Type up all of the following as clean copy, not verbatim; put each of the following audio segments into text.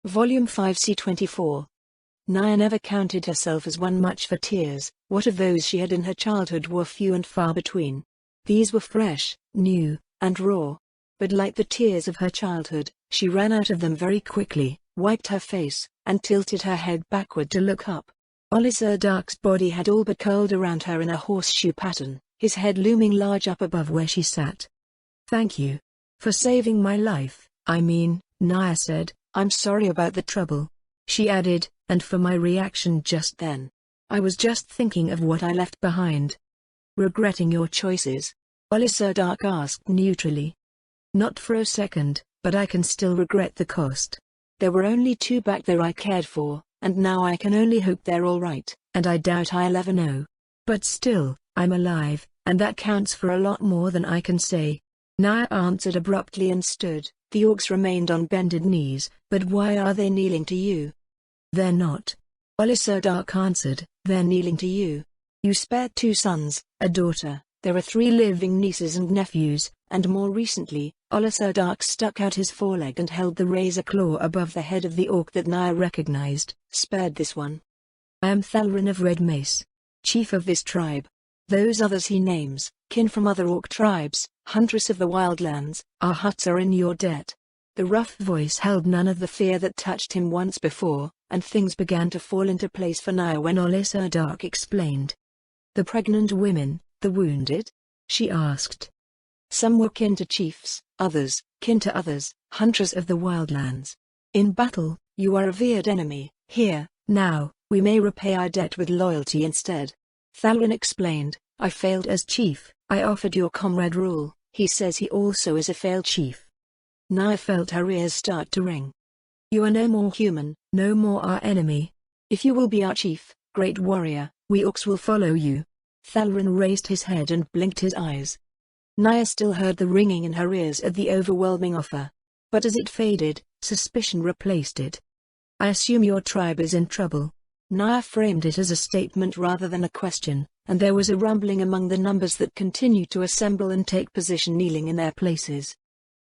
Volume 5 C24. Naya never counted herself as one much for tears. What of those she had in her childhood were few and far between. These were fresh, new, and raw. But like the tears of her childhood, she ran out of them very quickly, wiped her face, and tilted her head backward to look up. Olisar Dark's body had all but curled around her in a horseshoe pattern, his head looming large up above where she sat. "Thank you. For saving my life, I mean," Naya said. "I'm sorry about the trouble," she added, "and for my reaction just then. I was just thinking of what I left behind." "Regretting your choices?" Olisar Dark asked neutrally. "Not for a second, but I can still regret the cost. There were only two back there I cared for, and now I can only hope they're all right, and I doubt I'll ever know. But still, I'm alive, and that counts for a lot more than I can say." Naya answered abruptly and stood. The orcs remained on bended knees. "But why are they kneeling to you?" "They're not," Olisar Dark answered. "They're kneeling to you. You spared 2 sons, a daughter, there are 3 living nieces and nephews, and more recently," Olisar Dark stuck out his foreleg and held the razor claw above the head of the orc that Naya recognized, "spared this one. I am Thalrin of Red Mace, chief of this tribe. Those others he names, kin from other orc tribes, huntress of the wildlands, our huts are in your debt." The rough voice held none of the fear that touched him once before, and things began to fall into place for Naya when Olisar Dark explained. "The pregnant women, the wounded?" she asked. "Some were kin to chiefs, others, kin to others, hunters of the wildlands. In battle, you are a revered enemy. Here, now, we may repay our debt with loyalty instead." Thalrin explained. "I failed as chief. I offered your comrade rule. He says he also is a failed chief." Naya felt her ears start to ring. "You are no more human, no more our enemy. If you will be our chief, great warrior, we orcs will follow you." Thalrin raised his head and blinked his eyes. Naya still heard the ringing in her ears at the overwhelming offer. But as it faded, suspicion replaced it. "I assume your tribe is in trouble." Naya framed it as a statement rather than a question, and there was a rumbling among the numbers that continued to assemble and take position kneeling in their places.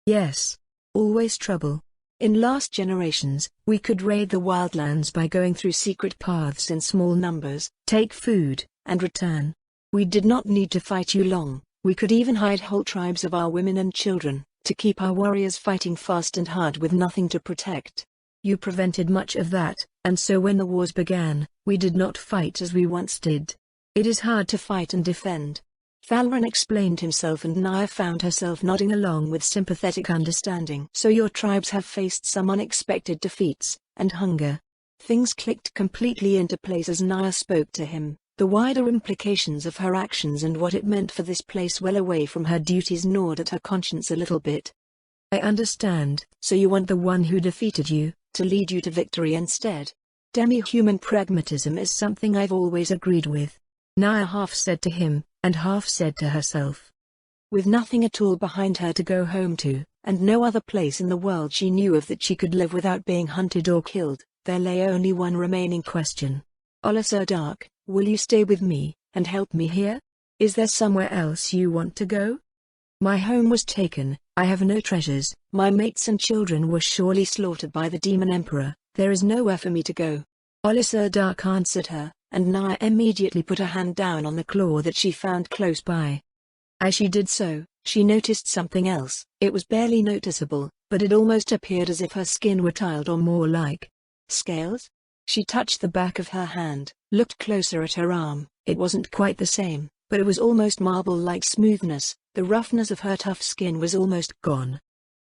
"Yes. Always trouble. In last generations, we could raid the wildlands by going through secret paths in small numbers, take food, and return. We did not need to fight you long. We could even hide whole tribes of our women and children, to keep our warriors fighting fast and hard with nothing to protect. You prevented much of that, and so when the wars began, we did not fight as we once did. It is hard to fight and defend." Thalrin explained himself, and Naya found herself nodding along with sympathetic understanding. "So your tribes have faced some unexpected defeats, and hunger." Things clicked completely into place as Naya spoke to him. The wider implications of her actions and what it meant for this place well away from her duties gnawed at her conscience a little bit. "I understand. So you want the one who defeated you, to lead you to victory instead?" "Demi-human pragmatism is something I've always agreed with," Naya half said to him, and half said to herself. With nothing at all behind her to go home to, and no other place in the world she knew of that she could live without being hunted or killed, there lay only one remaining question. "Olisar Dark, will you stay with me, and help me here? Is there somewhere else you want to go? My home was taken, I have no treasures, my mates and children were surely slaughtered by the Demon Emperor, there is nowhere for me to go." Olisar Dark answered her, and Naya immediately put a hand down on the claw that she found close by. As she did so, she noticed something else. It was barely noticeable, but it almost appeared as if her skin were tiled or more like scales. She touched the back of her hand, looked closer at her arm. It wasn't quite the same, but it was almost marble-like smoothness. The roughness of her tough skin was almost gone.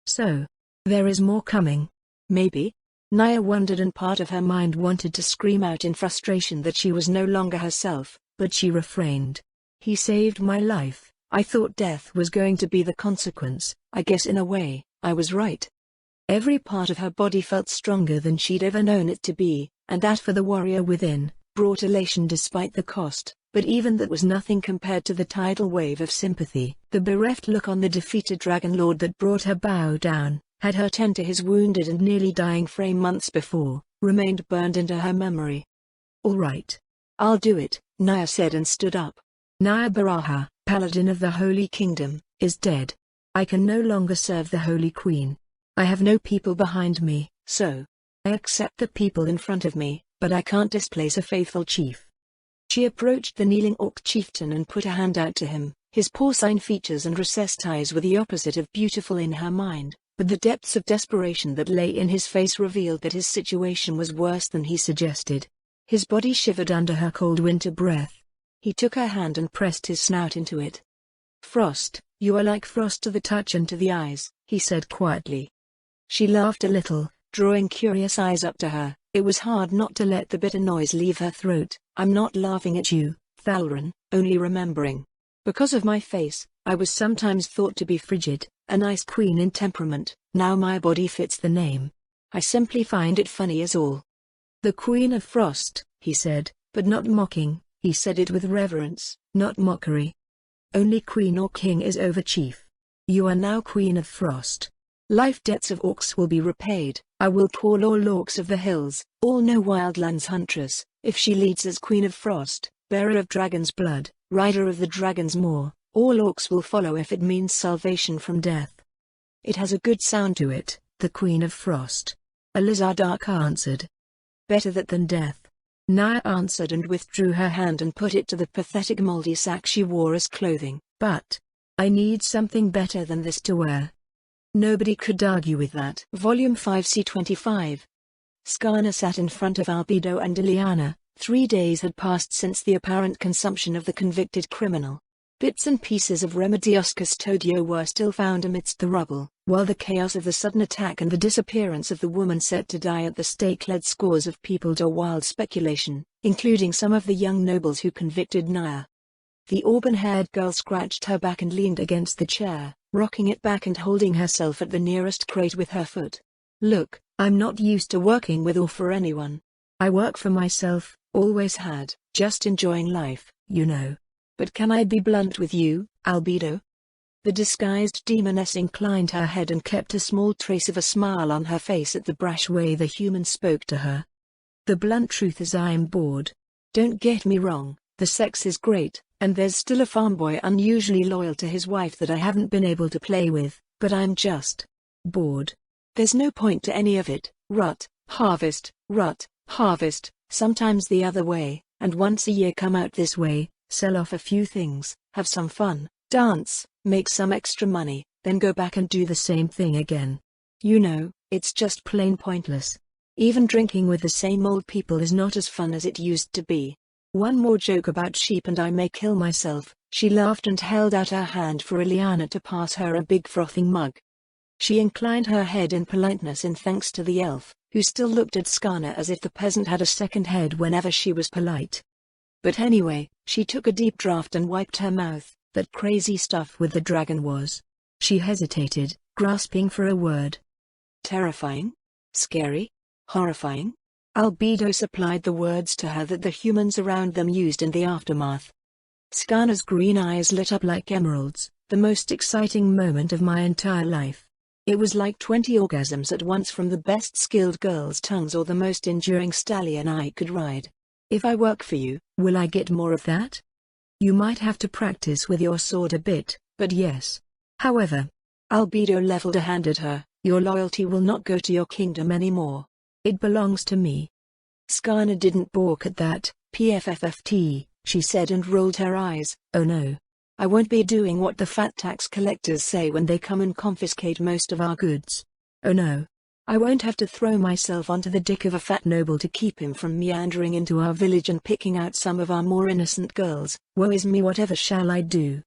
"So, there is more coming. Maybe?" Naya wondered, and part of her mind wanted to scream out in frustration that she was no longer herself, but she refrained. "He saved my life. I thought death was going to be the consequence. I guess in a way, I was right." Every part of her body felt stronger than she'd ever known it to be, and that for the warrior within, brought elation despite the cost, but even that was nothing compared to the tidal wave of sympathy. The bereft look on the defeated Dragon Lord that brought her bow down, had her tend to his wounded and nearly dying frame months before, remained burned into her memory. "All right. I'll do it," Naya said and stood up. "Naya Baraha, Paladin of the Holy Kingdom, is dead. I can no longer serve the Holy Queen. I have no people behind me, so I accept the people in front of me, but I can't displace a faithful chief. She approached the kneeling orc chieftain and put a hand out to him. His porcine features and recessed eyes were the opposite of beautiful in her mind, but the depths of desperation that lay in his face revealed that his situation was worse than he suggested. His body shivered under her cold winter breath. He took her hand and pressed his snout into it. "Frost, you are like frost to the touch and to the eyes," he said quietly. She laughed a little, drawing curious eyes up to her. It was hard not to let the bitter noise leave her throat. "I'm not laughing at you, Thalran, only remembering. Because of my face, I was sometimes thought to be frigid, a nice queen in temperament. Now my body fits the name. I simply find it funny is all." "The Queen of Frost," he said, but not mocking. He said it with reverence, not mockery. "Only queen or king is over chief. You are now Queen of Frost. Life debts of orcs will be repaid. I will call all orcs of the hills, all no wildlands huntress, if she leads as Queen of Frost, bearer of dragon's blood, rider of the dragon's maw. All orcs will follow if it means salvation from death." "It has a good sound to it, the Queen of Frost," a lizard arc answered. "Better that than death," Naya answered and withdrew her hand and put it to the pathetic moldy sack she wore as clothing. "But I need something better than this to wear." Nobody could argue with that. Volume 5 C25. Skarna sat in front of Albedo and Ileana. 3 days had passed since the apparent consumption of the convicted criminal. Bits and pieces of Remedios Custodio were still found amidst the rubble, while the chaos of the sudden attack and the disappearance of the woman set to die at the stake led scores of people to wild speculation, including some of the young nobles who convicted Naya. The auburn-haired girl scratched her back and leaned against the chair, rocking it back and holding herself at the nearest crate with her foot. "Look, I'm not used to working with or for anyone. I work for myself, always had, just enjoying life, you know. But can I be blunt with you, Albedo?" The disguised demoness inclined her head and kept a small trace of a smile on her face at the brash way the human spoke to her. "The blunt truth is I am bored. Don't get me wrong, the sex is great, and there's still a farm boy unusually loyal to his wife that I haven't been able to play with, but I'm just bored. There's no point to any of it. Rut, harvest, sometimes the other way, and once a year come out this way, sell off a few things, have some fun, dance, make some extra money, then go back and do the same thing again. You know, it's just plain pointless. Even drinking with the same old people is not as fun as it used to be. One more joke about sheep and I may kill myself." She laughed and held out her hand for Ileana to pass her a big frothing mug. She inclined her head in politeness in thanks to the elf, who still looked at Skarna as if the peasant had a second head whenever she was polite. But anyway, she took a deep draught and wiped her mouth. That crazy stuff with the dragon was. She hesitated, grasping for a word. "Terrifying? Scary? Horrifying?" Albedo supplied the words to her that the humans around them used in the aftermath. Skarna's green eyes lit up like emeralds. "The most exciting moment of my entire life. It was like 20 orgasms at once from the best skilled girls' tongues or the most enduring stallion I could ride. If I work for you, will I get more of that? You might have to practice with your sword a bit, but yes. However," Albedo leveled a hand at her, "your loyalty will not go to your kingdom anymore. It belongs to me." Skarna didn't balk at that. "PFFFT, she said and rolled her eyes. "Oh no. I won't be doing what the fat tax collectors say when they come and confiscate most of our goods. Oh no. I won't have to throw myself onto the dick of a fat noble to keep him from meandering into our village and picking out some of our more innocent girls. Woe is me, whatever shall I do?"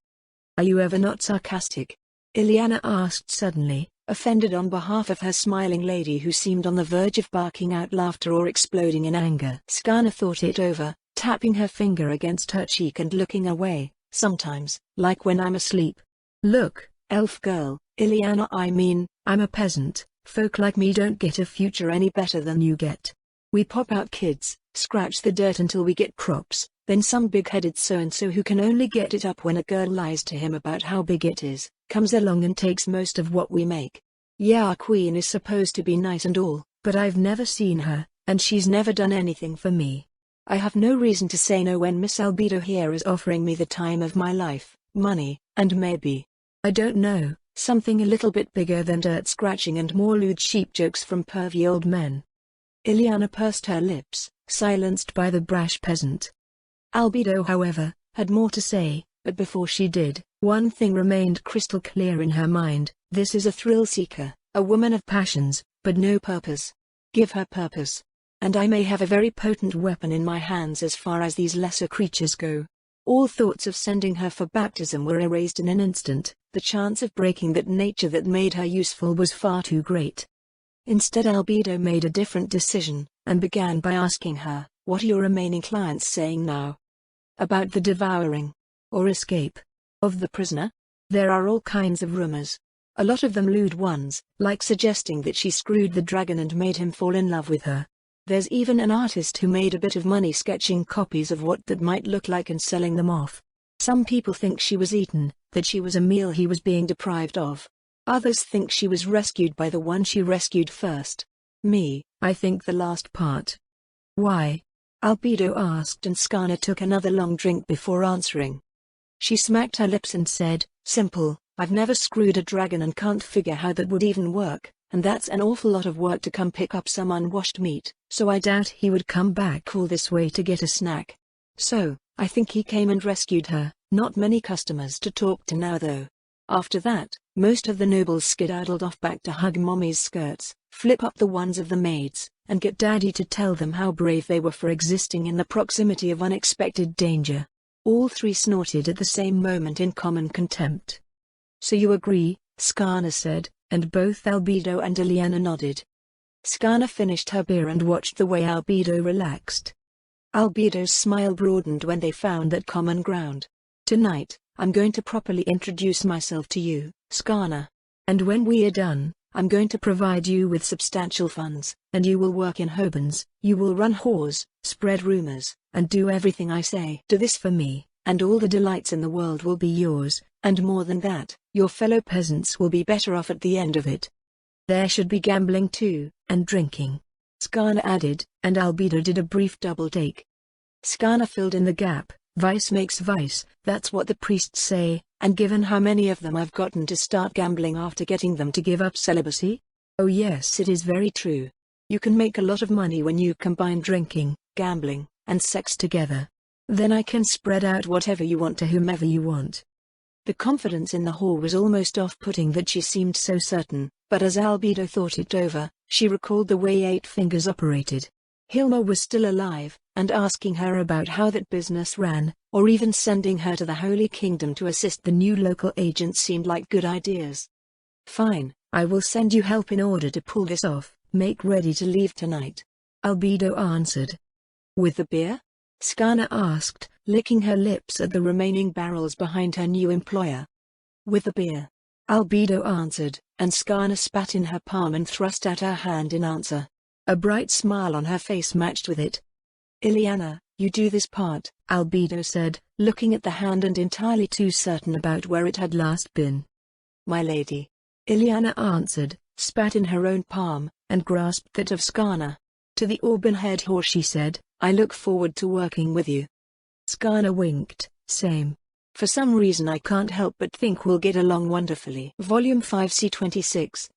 "Are you ever not sarcastic?" Ileana asked suddenly, offended on behalf of her smiling lady who seemed on the verge of barking out laughter or exploding in anger. Skarna thought it over, tapping her finger against her cheek and looking away. "Sometimes, like when I'm asleep. Look, elf girl, Ileana, I mean, I'm a peasant. Folk like me don't get a future any better than you get. We pop out kids, scratch the dirt until we get crops, then some big-headed so-and-so who can only get it up when a girl lies to him about how big it is, comes along and takes most of what we make. Yeah, our queen is supposed to be nice and all, but I've never seen her, and she's never done anything for me. I have no reason to say no when Miss Albedo here is offering me the time of my life, money, and maybe, I don't know, something a little bit bigger than dirt scratching and more lewd sheep jokes from pervy old men. Ileana pursed her lips, silenced by the brash peasant. Albedo, however, had more to say, but before she did, one thing remained crystal clear in her mind: this is a thrill-seeker, a woman of passions, but no purpose. Give her purpose, and I may have a very potent weapon in my hands as far as these lesser creatures go. All thoughts of sending her for baptism were erased in an instant. The chance of breaking that nature that made her useful was far too great. Instead, Albedo made a different decision, and began by asking her, "What are your remaining clients saying now? About the devouring, or escape, of the prisoner?" "There are all kinds of rumors. A lot of them lewd ones, like suggesting that she screwed the dragon and made him fall in love with her. There's even an artist who made a bit of money sketching copies of what that might look like and selling them off. Some people think she was eaten, that she was a meal he was being deprived of. Others think she was rescued by the one she rescued first. Me, I think the last part." "Why?" Albedo asked, and Skarna took another long drink before answering. She smacked her lips and said, "Simple, I've never screwed a dragon and can't figure how that would even work, and that's an awful lot of work to come pick up some unwashed meat, so I doubt he would come back all this way to get a snack. So, I think he came and rescued her. Not many customers to talk to now though." After that, most of the nobles skedaddled off back to hug Mommy's skirts, flip up the ones of the maids, and get Daddy to tell them how brave they were for existing in the proximity of unexpected danger. All three snorted at the same moment in common contempt. "So you agree?" Skarna said, and both Albedo and Ileana nodded. Skarna finished her beer and watched the way Albedo relaxed. Albedo's smile broadened when they found that common ground. "Tonight, I'm going to properly introduce myself to you, Skarna. And when we are done, I'm going to provide you with substantial funds, and you will work in Hobans, you will run whores, spread rumors, and do everything I say. Do this for me, and all the delights in the world will be yours, and more than that, your fellow peasants will be better off at the end of it. There should be gambling too, and drinking," Skarna added, and Albedo did a brief double take. Skarna filled in the gap. "Vice makes vice, that's what the priests say, and given how many of them I've gotten to start gambling after getting them to give up celibacy? Oh yes, it is very true. You can make a lot of money when you combine drinking, gambling, and sex together. Then I can spread out whatever you want to whomever you want." The confidence in the whore was almost off-putting that she seemed so certain, but as Albedo thought it over, she recalled the way Eight Fingers operated. Hilma was still alive, and asking her about how that business ran, or even sending her to the Holy Kingdom to assist the new local agent seemed like good ideas. "Fine, I will send you help in order to pull this off. Make ready to leave tonight," Albedo answered. "With the beer?" Skarna asked, licking her lips at the remaining barrels behind her new employer. "With the beer," Albedo answered, and Skarna spat in her palm and thrust out her hand in answer. A bright smile on her face matched with it. "Ileana, you do this part," Albedo said, looking at the hand and entirely too certain about where it had last been. "My lady," Ileana answered, spat in her own palm, and grasped that of Skarna. To the auburn-haired whore she said, "I look forward to working with you." Skarna winked, "Same. For some reason I can't help but think we'll get along wonderfully." Volume 5 C26.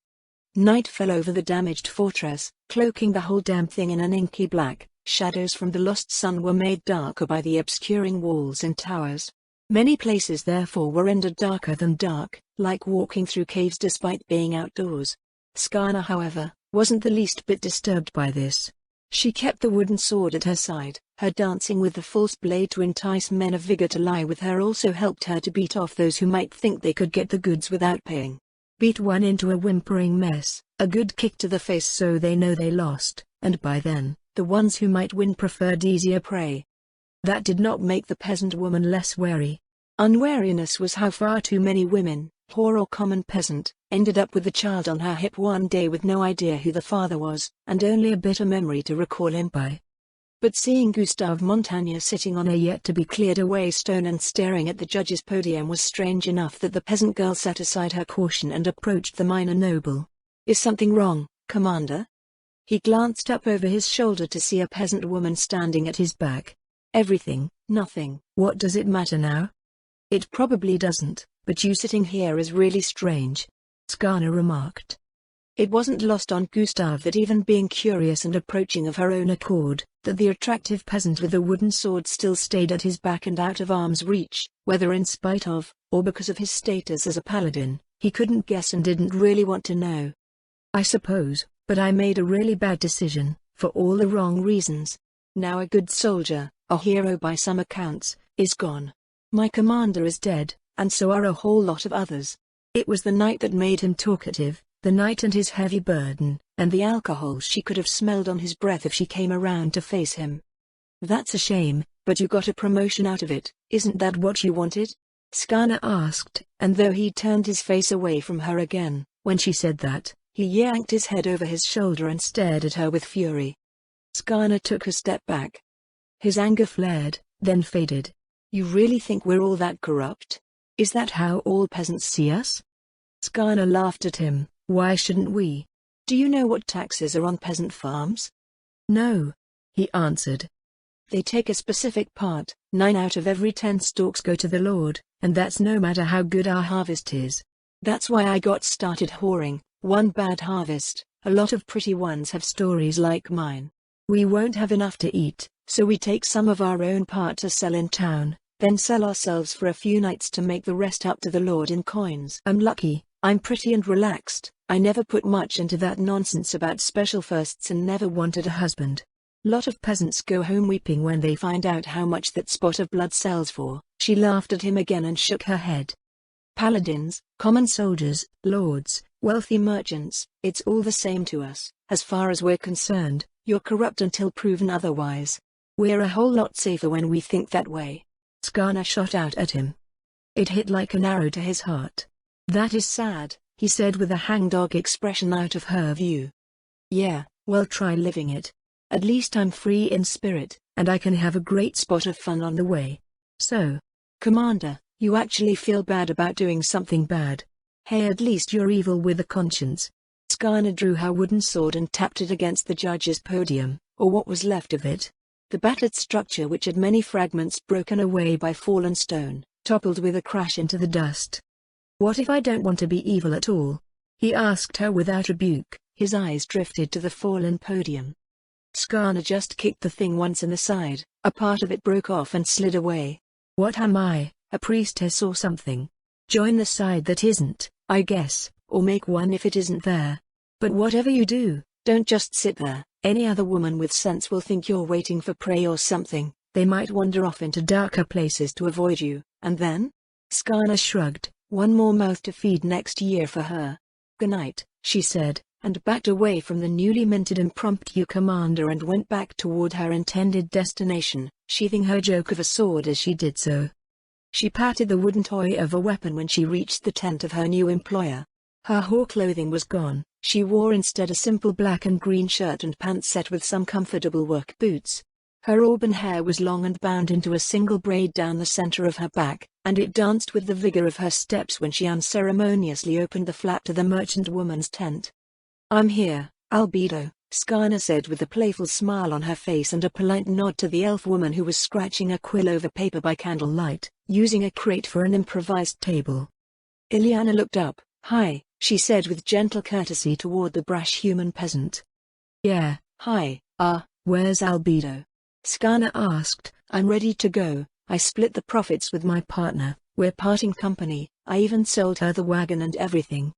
Night fell over the damaged fortress, cloaking the whole damn thing in an inky black. Shadows from the lost sun were made darker by the obscuring walls and towers. Many places therefore were rendered darker than dark, like walking through caves despite being outdoors. Skarna, however, wasn't the least bit disturbed by this. She kept the wooden sword at her side. Her dancing with the false blade to entice men of vigor to lie with her also helped her to beat off those who might think they could get the goods without paying. Beat one into a whimpering mess, a good kick to the face so they know they lost, and by then, the ones who might win preferred easier prey. That did not make the peasant woman less wary. Unwariness was how far too many women, poor or common peasant, ended up with the child on her hip one day with no idea who the father was, and only a bitter memory to recall him by. But seeing Gustave Montagna sitting on a yet-to-be-cleared-away stone and staring at the judge's podium was strange enough that the peasant girl set aside her caution and approached the minor noble. "Is something wrong, Commander?" He glanced up over his shoulder to see a peasant woman standing at his back. "Everything, nothing. What does it matter now?" "It probably doesn't, but you sitting here is really strange," Skarna remarked. It wasn't lost on Gustav that even being curious and approaching of her own accord, that the attractive peasant with the wooden sword still stayed at his back and out of arm's reach, whether in spite of, or because of his status as a paladin, he couldn't guess and didn't really want to know. I suppose, but I made a really bad decision, for all the wrong reasons. Now a good soldier, a hero by some accounts, is gone. My commander is dead, and so are a whole lot of others. It was the night that made him talkative, the night and his heavy burden, and the alcohol she could have smelled on his breath if she came around to face him. That's a shame, but you got a promotion out of it, isn't that what you wanted? Skarner asked, and though he turned his face away from her again, when she said that, he yanked his head over his shoulder and stared at her with fury. Skarner took a step back. His anger flared, then faded. You really think we're all that corrupt? Is that how all peasants see us? Skarner laughed at him. Why shouldn't we? Do you know what taxes are on peasant farms? No, he answered. They take a specific part, 9 out of every 10 stalks go to the Lord, and that's no matter how good our harvest is. That's why I got started whoring. One bad harvest, a lot of pretty ones have stories like mine. We won't have enough to eat, so we take some of our own part to sell in town, then sell ourselves for a few nights to make the rest up to the Lord in coins. I'm lucky, I'm pretty and relaxed. I never put much into that nonsense about special firsts and never wanted a husband. Lot of peasants go home weeping when they find out how much that spot of blood sells for. She laughed at him again and shook her head. Paladins, common soldiers, lords, wealthy merchants, it's all the same to us. As far as we're concerned, you're corrupt until proven otherwise. We're a whole lot safer when we think that way. Skarner shot out at him. It hit like an arrow to his heart. That is sad, he said with a hangdog expression out of her view. Yeah, well, try living it. At least I'm free in spirit, and I can have a great spot of fun on the way. So, Commander, you actually feel bad about doing something bad. Hey, at least you're evil with a conscience. Skarner drew her wooden sword and tapped it against the judge's podium, or what was left of it. The battered structure, which had many fragments broken away by fallen stone, toppled with a crash into the dust. What if I don't want to be evil at all? He asked her without rebuke. His eyes drifted to the fallen podium. Skarner just kicked the thing once in the side, a part of it broke off and slid away. What am I, a priestess or something? Join the side that isn't, I guess, or make one if it isn't there. But whatever you do, don't just sit there. Any other woman with sense will think you're waiting for prey or something. They might wander off into darker places to avoid you, and then? Skarner shrugged. One more mouth to feed next year for her. Good night, she said, and backed away from the newly minted impromptu commander and went back toward her intended destination, sheathing her joke of a sword as she did so. She patted the wooden toy of a weapon when she reached the tent of her new employer. Her whore clothing was gone. She wore instead a simple black and green shirt and pants set with some comfortable work boots. Her auburn hair was long and bound into a single braid down the center of her back, and it danced with the vigor of her steps when she unceremoniously opened the flap to the merchant woman's tent. I'm here, Albedo, Skarner said with a playful smile on her face and a polite nod to the elf woman who was scratching a quill over paper by candlelight, using a crate for an improvised table. Ileana looked up. Hi, she said with gentle courtesy toward the brash human peasant. Yeah, hi, where's Albedo? Skarner asked. I'm ready to go. I split the profits with my partner. We're parting company. I even sold her the wagon and everything.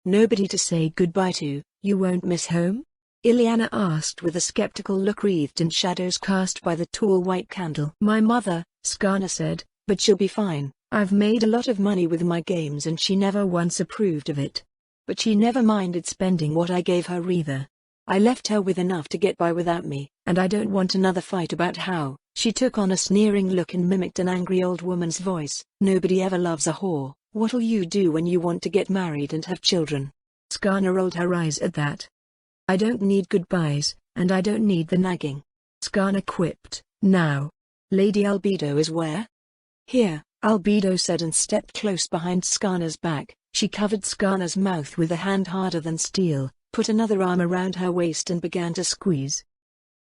Nobody to say goodbye to. You won't miss home? Ileana asked with a skeptical look wreathed in shadows cast by the tall white candle. My mother, Skarner said, but she'll be fine. I've made a lot of money with my games and she never once approved of it. But she never minded spending what I gave her either. I left her with enough to get by without me, and I don't want another fight about how. She took on a sneering look and mimicked an angry old woman's voice. Nobody ever loves a whore. What'll you do when you want to get married and have children? Skarner rolled her eyes at that. I don't need goodbyes, and I don't need the nagging. Skarner quipped. Now. Lady Albedo is where? Here, Albedo said and stepped close behind Skarner's back. She covered Skarner's mouth with a hand harder than steel, put another arm around her waist and began to squeeze.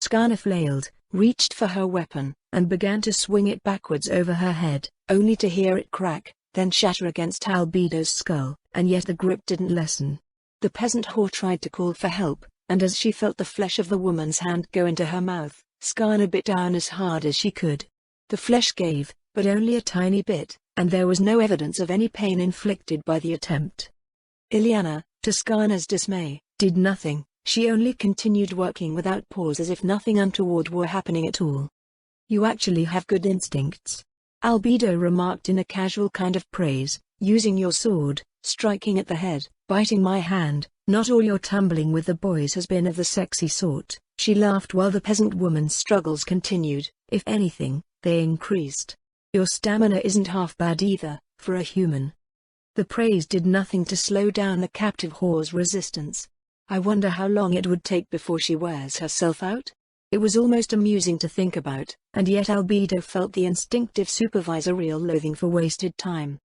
Skarner flailed, reached for her weapon, and began to swing it backwards over her head, only to hear it crack, then shatter against Albedo's skull, and yet the grip didn't lessen. The peasant whore tried to call for help, and as she felt the flesh of the woman's hand go into her mouth, Skarna bit down as hard as she could. The flesh gave, but only a tiny bit, and there was no evidence of any pain inflicted by the attempt. Ileana, to Skarna's dismay, did nothing. She only continued working without pause as if nothing untoward were happening at all. "You actually have good instincts," Albedo remarked in a casual kind of praise, "using your sword, striking at the head, biting my hand. Not all your tumbling with the boys has been of the sexy sort." She laughed while the peasant woman's struggles continued. "If anything, they increased. Your stamina isn't half bad either, for a human." The praise did nothing to slow down the captive whore's resistance. I wonder how long it would take before she wears herself out? It was almost amusing to think about, and yet Albedo felt the instinctive supervisorial loathing for wasted time.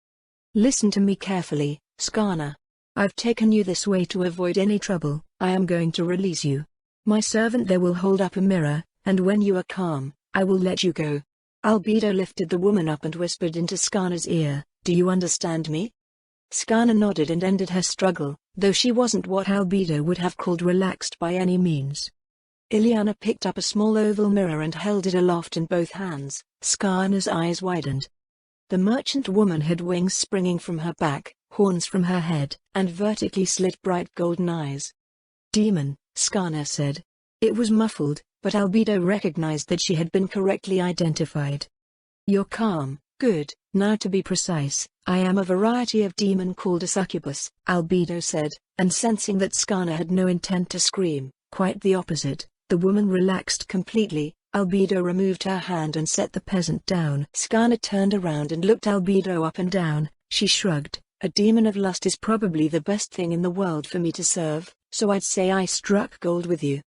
"Listen to me carefully, Skarna. I've taken you this way to avoid any trouble. I am going to release you. My servant there will hold up a mirror, and when you are calm, I will let you go." Albedo lifted the woman up and whispered into Skarna's ear, "Do you understand me?" Skarna nodded and ended her struggle, though she wasn't what Albedo would have called relaxed by any means. Ileana picked up a small oval mirror and held it aloft in both hands. Skarna's eyes widened. The merchant woman had wings springing from her back, horns from her head, and vertically slit bright golden eyes. "Demon," Skarna said. It was muffled, but Albedo recognized that she had been correctly identified. "You're calm, good. Now to be precise, I am a variety of demon called a succubus," Albedo said, and sensing that Skarna had no intent to scream, quite the opposite, the woman relaxed completely. Albedo removed her hand and set the peasant down. Skarna turned around and looked Albedo up and down. She shrugged. "A demon of lust is probably the best thing in the world for me to serve, so I'd say I struck gold with you."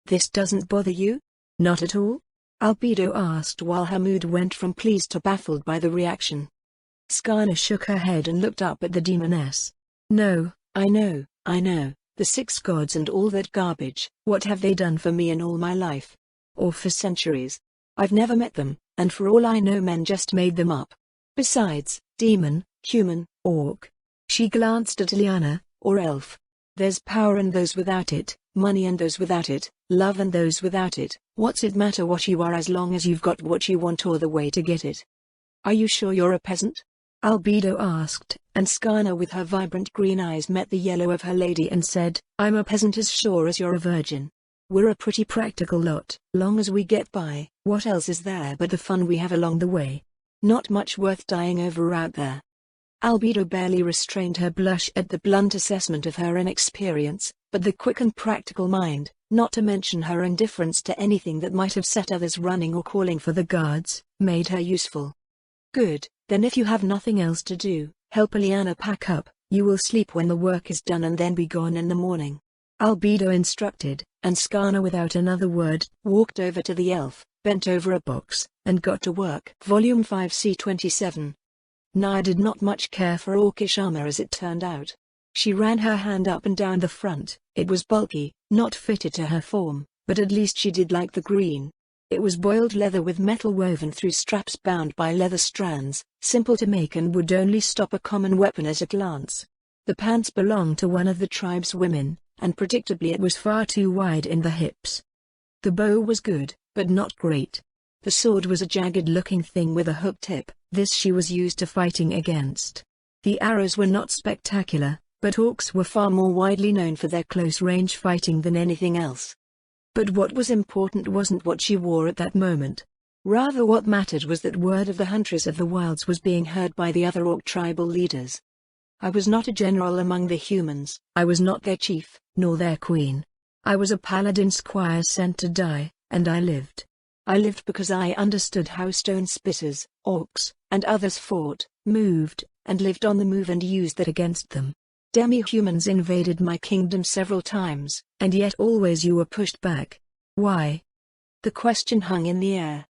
"This doesn't bother you?" "Not at all?" Albedo asked while her mood went from pleased to baffled by the reaction. Skarna shook her head and looked up at the demoness. "No, I know, the 6 gods and all that garbage. What have they done for me in all my life? Or for centuries? I've never met them, and for all I know men just made them up. Besides, demon, human, orc." She glanced at Ileana, "or elf. There's power in those without it, money in those without it, love in those without it. What's it matter what you are as long as you've got what you want or the way to get it?" "Are you sure you're a peasant?" Albedo asked, and Skarna with her vibrant green eyes met the yellow of her lady and said, "I'm a peasant as sure as you're a virgin. We're a pretty practical lot. Long as we get by, what else is there but the fun we have along the way? Not much worth dying over out there." Albedo barely restrained her blush at the blunt assessment of her inexperience, but the quick and practical mind, not to mention her indifference to anything that might have set others running or calling for the guards, made her useful. "Good, then if you have nothing else to do, help Ileana pack up. You will sleep when the work is done and then be gone in the morning," Albedo instructed, and Skarna without another word, walked over to the elf, bent over a box, and got to work. Volume 5 C27. Naya did not much care for orcish armor as it turned out. She ran her hand up and down the front. It was bulky, not fitted to her form, but at least she did like the green. It was boiled leather with metal woven through straps bound by leather strands, simple to make and would only stop a common weapon at a glance. The pants belonged to one of the tribe's women, and predictably it was far too wide in the hips. The bow was good, but not great. The sword was a jagged-looking thing with a hook tip. This she was used to fighting against. The arrows were not spectacular, but orcs were far more widely known for their close-range fighting than anything else. But what was important wasn't what she wore at that moment. Rather what mattered was that word of the Huntress of the Wilds was being heard by the other orc tribal leaders. "I was not a general among the humans. I was not their chief, nor their queen. I was a paladin squire sent to die, and I lived. I lived because I understood how stone spitters, orcs, and others fought, moved, and lived on the move and used that against them. Demi-humans invaded my kingdom several times, and yet always you were pushed back. Why?" The question hung in the air.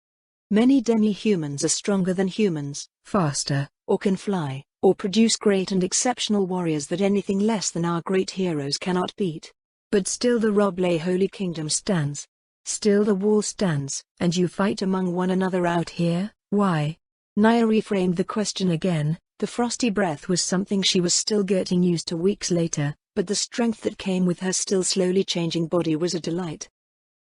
Many demi-humans are stronger than humans, faster, or can fly, or produce great and exceptional warriors that anything less than our great heroes cannot beat. But still the Roble Holy Kingdom stands. Still the wall stands, and you fight among one another out here. Why? Naya reframed the question again. The frosty breath was something she was still getting used to weeks later, but the strength that came with her still slowly changing body was a delight.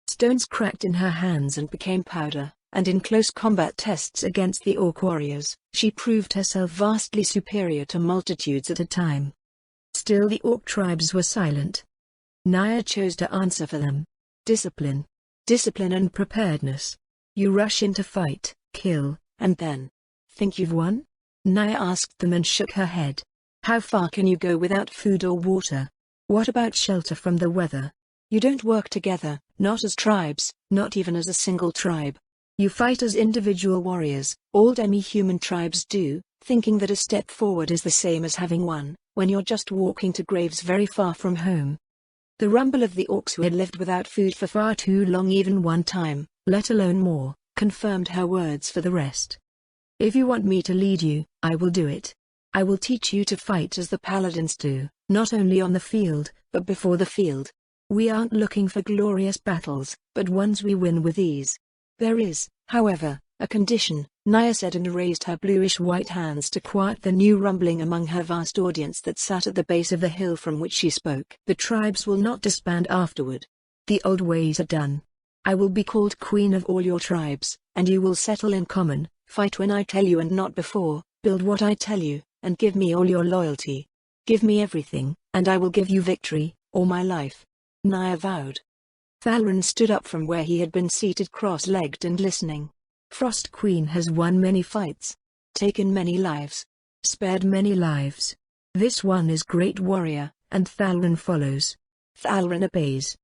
Stones cracked in her hands and became powder, and in close combat tests against the orc warriors, she proved herself vastly superior to multitudes at a time. Still the orc tribes were silent. Naya chose to answer for them. Discipline. Discipline and preparedness. You rush in to fight, kill, and then think you've won? Naya asked them and shook her head. How far can you go without food or water? What about shelter from the weather? You don't work together, not as tribes, not even as a single tribe. You fight as individual warriors, all demi-human tribes do, thinking that a step forward is the same as having won, when you're just walking to graves very far from home. The rumble of the orcs who had lived without food for far too long, even one time, let alone more, confirmed her words for the rest. If you want me to lead you, I will do it. I will teach you to fight as the paladins do, not only on the field, but before the field. We aren't looking for glorious battles, but ones we win with ease. There is, however, a condition, Naya said, and raised her bluish-white hands to quiet the new rumbling among her vast audience that sat at the base of the hill from which she spoke. The tribes will not disband afterward. The old ways are done. I will be called queen of all your tribes, and you will settle in common, fight when I tell you and not before, build what I tell you, and give me all your loyalty. Give me everything, and I will give you victory, or my life. Naya vowed. Thalrin stood up from where he had been seated cross-legged and listening. Frost Queen has won many fights, taken many lives, spared many lives. This one is great warrior, and Thalrin follows. Thalrin obeys.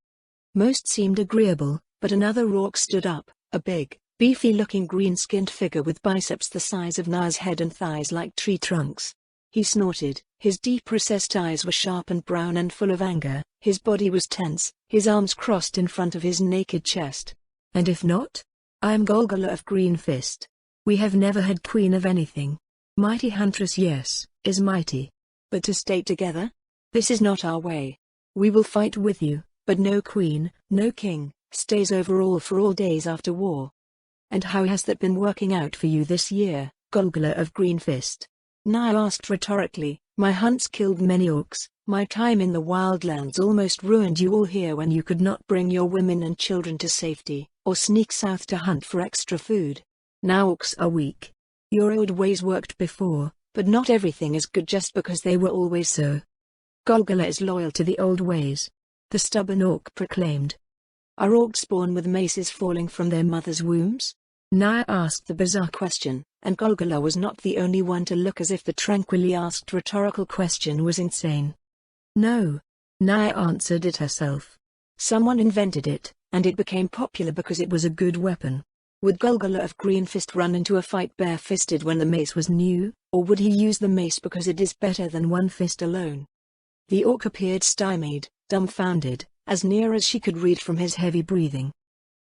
Most seemed agreeable, but another orc stood up, a big, beefy-looking green-skinned figure with biceps the size of Naya's head and thighs like tree trunks. He snorted, his deep recessed eyes were sharp and brown and full of anger, his body was tense, his arms crossed in front of his naked chest. And if not? I am Golgula of Green Fist. We have never had queen of anything. Mighty Huntress, yes, is mighty. But to stay together? This is not our way. We will fight with you, but no queen, no king, stays overall for all days after war. And how has that been working out for you this year, Golgula of Green Fist? Naya asked rhetorically. My hunts killed many orcs, my time in the wildlands almost ruined you all here when you could not bring your women and children to safety, or sneak south to hunt for extra food. Now orcs are weak. Your old ways worked before, but not everything is good just because they were always so. Golgula is loyal to the old ways. The stubborn orc proclaimed. Are orcs born with maces falling from their mothers' wombs? Naya asked the bizarre question, and Golgula was not the only one to look as if the tranquilly asked rhetorical question was insane. No. Naya answered it herself. Someone invented it, and it became popular because it was a good weapon. Would Golgula of Green Fist run into a fight bare-fisted when the mace was new, or would he use the mace because it is better than one fist alone? The orc appeared stymied, dumbfounded, as near as she could read from his heavy breathing.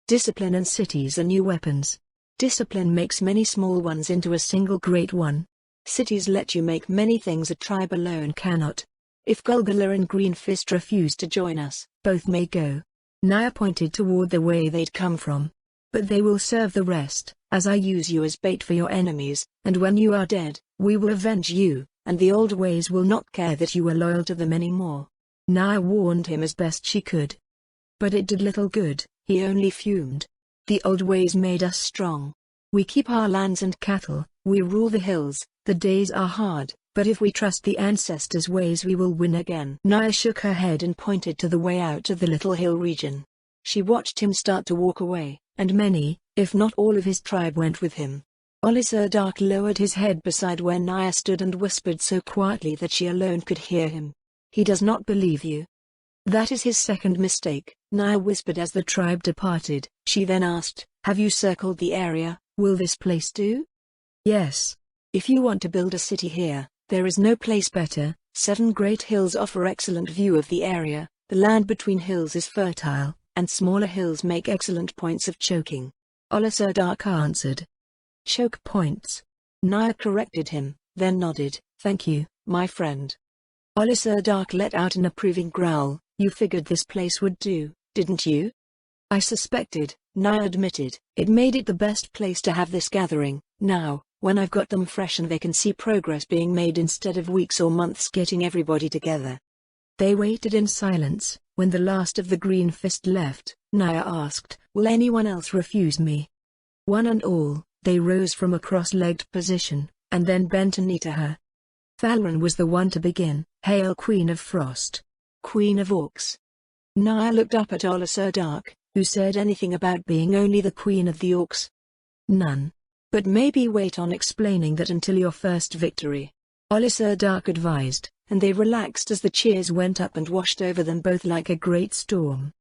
Discipline and cities are new weapons. Discipline makes many small ones into a single great one. Cities let you make many things a tribe alone cannot. If Golgula and Green Fist refuse to join us, both may go. Naya pointed toward the way they'd come from. But they will serve the rest, as I use you as bait for your enemies, and when you are dead, we will avenge you, and the old ways will not care that you are loyal to them anymore. Naya warned him as best she could. But it did little good, he only fumed. The old ways made us strong. We keep our lands and cattle, we rule the hills, the days are hard, but if we trust the ancestors' ways we will win again. Naya shook her head and pointed to the way out of the little hill region. She watched him start to walk away, and many, if not all of his tribe went with him. Olisar Dark lowered his head beside where Naya stood and whispered so quietly that she alone could hear him. He does not believe you. That is his second mistake, Naya whispered as the tribe departed. She then asked, have you circled the area? Will this place do? Yes. If you want to build a city here, there is no place better. 7 great hills offer excellent view of the area, the land between hills is fertile, and smaller hills make excellent points of choking. Olisar Dark answered. Choke points. Naya corrected him, then nodded. Thank you, my friend. Olisar Dark let out an approving growl. You figured this place would do, didn't you? I suspected, Naya admitted. It made it the best place to have this gathering. Now, when I've got them fresh and they can see progress being made instead of weeks or months getting everybody together. They waited in silence. When the last of the Green Fist left, Naya asked, "Will anyone else refuse me?" One and all, they rose from a cross-legged position, and then bent a knee to her. Thalran was the one to begin. "Hail Queen of Frost, Queen of Orcs." Naya looked up at Olisar Dark, who said anything about being only the Queen of the Orcs. None. But maybe wait on explaining that until your first victory, Olisar Dark advised, and they relaxed as the cheers went up and washed over them both like a great storm.